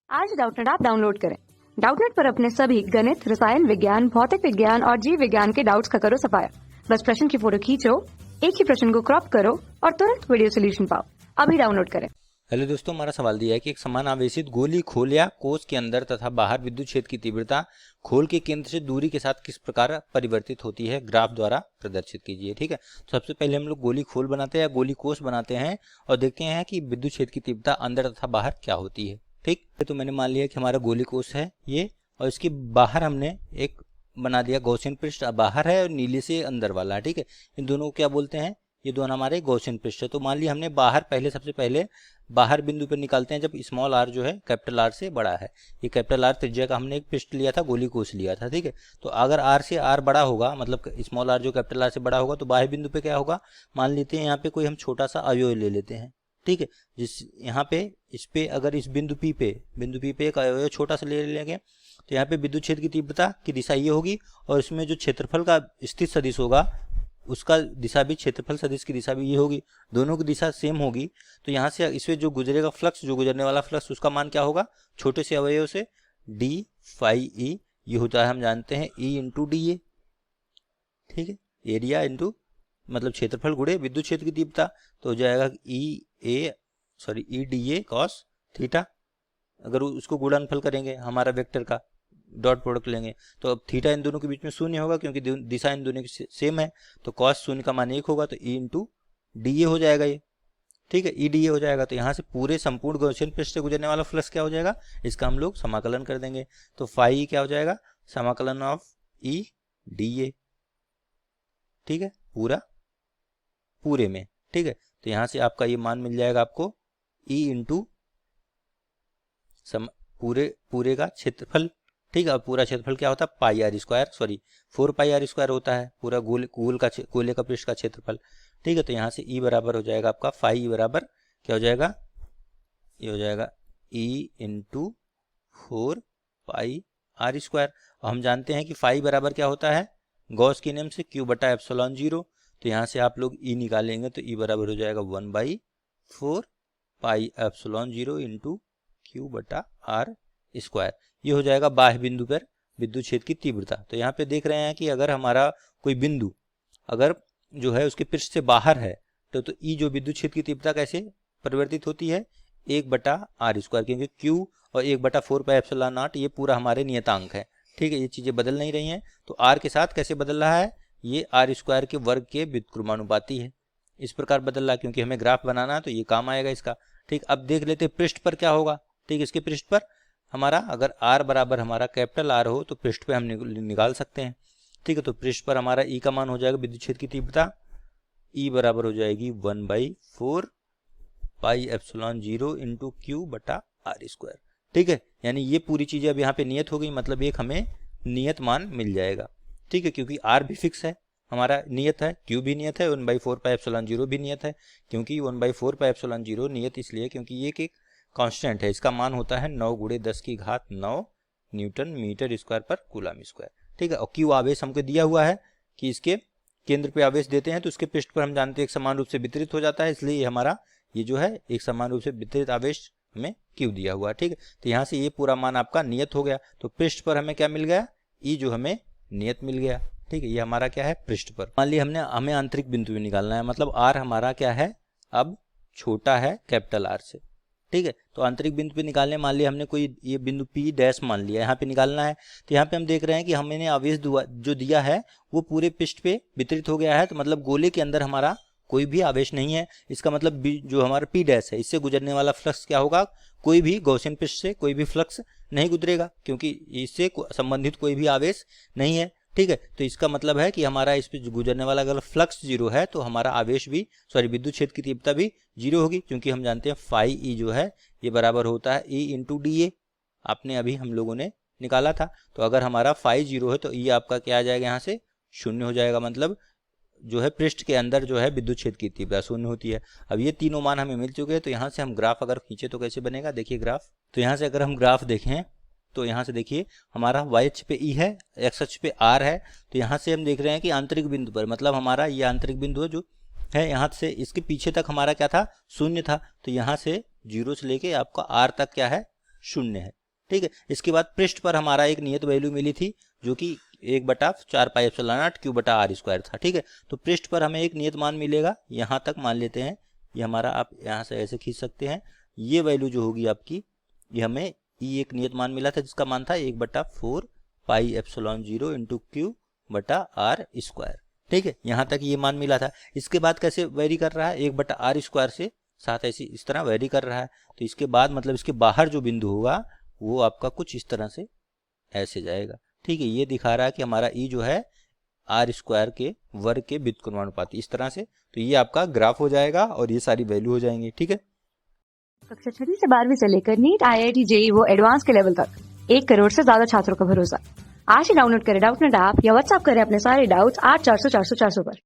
आज Doubtnut app download करें। Doubtnut पर अपने सभी गणित, रसायन विज्ञान, भौतिक विज्ञान और जीव विज्ञान के डाउट्स का करो सफाया। बस प्रश्न की फोटो खींचो, एक ही प्रश्न को क्रॉप करो और तुरंत वीडियो सोल्यूशन पाओ। अभी डाउनलोड करें। हेलो दोस्तों, हमारा सवाल दिया है कि एक समान आवेशित गोली खोल या कोश के अंदर तथा बाहर विद्युत क्षेत्र की तीव्रता खोल के केंद्र से दूरी के साथ किस प्रकार परिवर्तित होती है, ग्राफ द्वारा प्रदर्शित कीजिए। ठीक है, तो सबसे पहले हम लोग गोली खोल बनाते हैं या गोली कोश बनाते हैं और देखते हैं कि विद्युत क्षेत्र की तीव्रता अंदर तथा बाहर क्या होती है। ठीक है, तो मैंने मान लिया कि हमारा गोली कोश है ये, और इसके बाहर हमने एक बना दिया गॉसियन पृष्ठ बाहर है और नीले से अंदर वाला। ठीक है, इन दोनों को क्या बोलते हैं, ये दोनों हमारे गॉसियन पृष्ठ है। तो मान लिया हमने बाहर सबसे पहले बाहर बिंदु पर निकालते हैं जब स्मॉल आर जो है कैपिटल आर से बड़ा है। ये कैपिटल आर त्रिज्या का हमने एक पृष्ठ लिया था, गोली कोश लिया था। ठीक है, तो अगर आर से आर बड़ा होगा, मतलब स्मॉल आर जो कैपिटल आर से बड़ा होगा, तो बाह्य बिंदु पे क्या होगा, मान लेते हैं यहाँ पे कोई हम छोटा सा अवयव ले लेते हैं। ठीक है, जिस यहाँ पे इस पे अगर इस बिंदु पी पे एक अवयव छोटा सा ले लेंगे तो यहाँ पे विद्युत क्षेत्र की तीव्रता की दिशा ये होगी, और इसमें जो क्षेत्रफल का स्थित सदिश होगा उसका दिशा भी, क्षेत्रफल सदिश की दिशा भी ये होगी, दोनों की दिशा सेम होगी। तो यहाँ से इसमें जो गुजरेगा फ्लक्स, जो गुजरने वाला फ्लक्स, उसका मान क्या होगा, छोटे से अवयव से डी फाई ई, ये होता है हम जानते हैं ई इंटू डी ए। ठीक है, एरिया इंटू मतलब क्षेत्रफल गुणे विद्युत क्षेत्र की तीव्रता, तो हो जाएगा E D A cos theta. अगर उसको गुणनफल करेंगे हमारा वेक्टर का डॉट प्रोडक्ट लेंगे तो अब थीटा इन दोनों के बीच में शून्य होगा क्योंकि दिशा इन दोनों की सेम है, तो कॉस शून्य का मान 1 होगा, तो ई इंटू डी ए हो जाएगा ये। ठीक है, ई डी ए हो जाएगा, तो यहाँ से पूरे संपूर्ण गॉसियन पृष्ठ से गुजरने वाला फ्लक्स क्या हो जाएगा, इसका हम लोग समाकलन कर देंगे। तो फाई क्या हो जाएगा, समाकलन ऑफ ई डी ए। ठीक है, पूरे में। ठीक है, तो यहाँ से आपका ये मान मिल जाएगा आपको ई इंटू पूरे का क्षेत्रफल। ठीक है, और पूरा क्षेत्रफल क्या होता है, pi are square, 4 pi are square होता है पूरा गोले का पृष्ठ का क्षेत्रफल। ठीक है, तो यहाँ से ई बराबर हो जाएगा आपका फाई बराबर क्या हो जाएगा, ये हो जाएगा E into 4 pi are square. और हम जानते हैं कि फाई बराबर क्या होता है, गॉस के नियम से क्यू बटा एप्सिलॉन 0। तो यहाँ से आप लोग ई निकालेंगे तो ई बराबर हो जाएगा 1/4 पाई एप्सिलॉन 0 इंटू क्यू बटा आर स्क्वायर। ये हो जाएगा बाह्य बिंदु पर विद्युत क्षेत्र की तीव्रता। तो यहाँ पे देख रहे हैं कि अगर हमारा कोई बिंदु अगर जो है उसके पृष्ठ से बाहर है तो ई जो विद्युत क्षेत्र की तीव्रता कैसे परिवर्तित होती है, 1/r स्क्वायर, क्योंकि क्यू और 1/4 पाई एप्सिलॉन नॉट ये पूरा हमारे नियतांक है। ठीक है, ये चीजें बदल नहीं रही हैं, तो आर के साथ कैसे बदल रहा है, ये आर स्क्वायर के वर्ग के व्युत्क्रमानुपाती है, इस प्रकार बदल रहा है। क्योंकि हमें ग्राफ बनाना है तो ये काम आएगा इसका। ठीक, अब देख लेते पृष्ठ पर क्या होगा। ठीक, इसके पृष्ठ पर हमारा अगर r बराबर हमारा कैपिटल R हो तो पृष्ठ पे हम निकाल सकते हैं। ठीक है, तो पृष्ठ पर हमारा E का मान हो जाएगा विद्युत क्षेत्र की तीव्रता, E बराबर हो जाएगी 1/4 पाई एप्सिलॉन 0 इंटू क्यू बटा आर स्क्वायर। ठीक है, यानी ये पूरी चीजें अब यहाँ पे नियत हो गई, मतलब एक हमें नियत मान मिल जाएगा। ठीक है, क्योंकि R भी फिक्स है, हमारा नियत है, क्यू भी नियत है, 1/4 पाई एप्सिलॉन 0 भी नियत है। क्योंकि 1/4 पाई एप्सिलॉन 0 नियत इसलिए क्योंकि ये एक कांस्टेंट है, इसका मान होता है 9 × 10⁹ न्यूटन मीटर स्क्वायर पर कूलम स्क्वायर। ठीक है, और क्यू आवेश हमको दिया हुआ है कि इसके केंद्र पे आवेश देते हैं तो उसके पृष्ठ पर हम जानते हैं एक समान रूप से वितरित हो जाता है, इसलिए हमारा ये जो है एक समान रूप से वितरित आवेश हमें क्यू दिया हुआ है। ठीक है, तो यहाँ से ये पूरा मान आपका नियत हो गया, तो पृष्ठ पर हमें क्या मिल गया, ई जो हमें नियत मिल गया। ठीक है, ये हमारा क्या है, पृष्ठ पर। मान ली हमें आंतरिक बिंदु भी निकालना है, मतलब आर हमारा क्या है, अब छोटा है कैपिटल आर से। ठीक है, तो आंतरिक बिंदु पे निकालने, मान लिया हमने कोई ये बिंदु पी डैश मान लिया, यहाँ पे निकालना है। तो यहाँ पे हम देख रहे हैं कि हमने आवेश जो दिया है वो पूरे पृष्ठ पे वितरित हो गया है, तो मतलब गोले के अंदर हमारा कोई भी आवेश नहीं है। इसका मतलब जो हमारा पी डैश है इससे गुजरने वाला फ्लक्स क्या होगा, कोई भी गॉसियन पृष्ठ से कोई भी फ्लक्स नहीं गुजरेगा, क्योंकि इससे संबंधित कोई भी आवेश नहीं है। ठीक है, तो इसका मतलब है कि हमारा इस पे गुजरने वाला अगर फ्लक्स 0 है तो हमारा आवेश भी विद्युत क्षेत्र की तीव्रता भी 0 होगी, क्योंकि हम जानते हैं फाई ई जो है ये बराबर होता है ई इंटू डी ए, आपने अभी हम लोगों ने निकाला था। तो अगर हमारा फाई 0 है तो ई आपका क्या आ जाएगा, यहाँ से 0 हो जाएगा, मतलब जो है पृष्ठ के अंदर जो है विद्युत क्षेत्र की तीव्रता 0 होती है। अब ये तीनों मान हमें मिल चुके हैं, तो यहाँ से हम ग्राफ अगर खींचे तो कैसे बनेगा, देखिए ग्राफ। तो यहाँ से अगर हम ग्राफ देखें तो यहाँ से देखिए हमारा y अक्ष पे E है, x अक्ष पे R है। तो यहाँ से हम देख रहे हैं कि आंतरिक बिंदु पर, मतलब हमारा ये आंतरिक बिंदु है जो है, यहाँ से इसके पीछे तक हमारा क्या था, 0 था। तो यहाँ से 0 से लेके आपका R तक क्या है, 0 है। ठीक है, इसके बाद पृष्ठ पर हमारा एक नियत वैल्यू मिली थी जो कि 1/4 पाई एप्सिलॉन नॉट क्यू बटा आर स्क्वायर था। ठीक है, तो पृष्ठ पर हमें एक नियत मान मिलेगा, यहाँ तक मान लेते हैं, ये हमारा, आप यहाँ से ऐसे खींच सकते हैं, ये वैल्यू जो होगी आपकी, ये हमें ई एक नियत मान मिला था जिसका मान था 1/4 पाई एप्सिलॉन 0 इंटू क्यू बटा आर स्क्वायर। ठीक है, यहाँ तक ये मान मिला था। इसके बाद कैसे वेरी कर रहा है, 1/r स्क्वायर से साथ ऐसी इस तरह वेरी कर रहा है। तो इसके बाद मतलब इसके बाहर जो बिंदु होगा वो आपका कुछ इस तरह से ऐसे जाएगा। ठीक है, ये दिखा रहा है कि हमारा ई जो है आर स्क्वायर के वर्ग के व्युत्क्रमानुपाती, इस तरह से। तो ये आपका ग्राफ हो जाएगा और ये सारी वैल्यू हो जाएंगी। ठीक है, कक्षा 6 से 12वीं से लेकर नीट, IIT, JEE वो एडवांस के लेवल तक 1 करोड़ से ज्यादा छात्रों का भरोसा। आज ही डाउनलोड करें डाउटनेट ऐप या व्हाट्सएप करें अपने सारे डाउट्स 8400 400 400 पर।